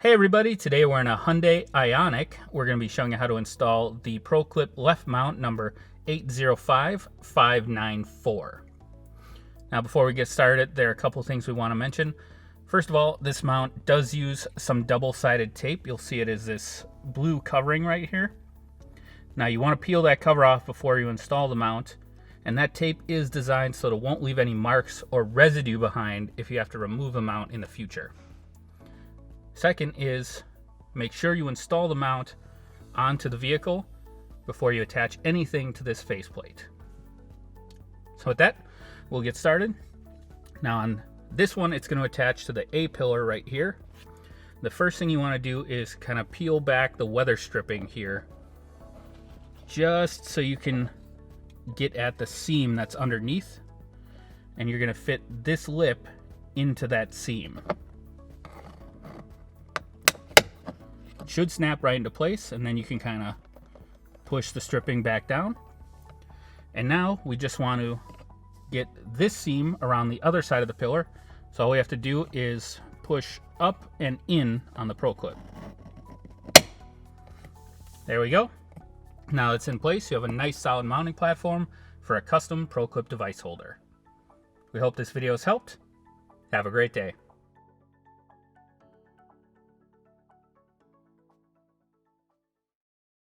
Hey everybody, today we're in a Hyundai Ioniq. We're going to be showing you how to install the ProClip left mount number 805594. Now before we get started, there are a couple things we want to mention. First of all, this mount does use some double-sided tape. You'll see it as this blue covering right here. Now you want to peel that cover off before you install the mount, and that tape is designed so that it won't leave any marks or residue behind if you have to remove a mount in the future. Second is make sure you install the mount onto the vehicle before you attach anything to this faceplate. So with that, we'll get started. Now on this one, it's going to attach to the A pillar right here. The first thing you want to do is kind of peel back the weather stripping here, just so you can get at the seam that's underneath, and you're going to fit this lip into that seam. Should snap right into place, and then you can kind of push the stripping back down. And now we just want to get this seam around the other side of the pillar, so all we have to do is push up and in on the ProClip. There we go. Now it's in place. You have a nice solid mounting platform for a custom ProClip device holder. We hope this video has helped. Have a great day.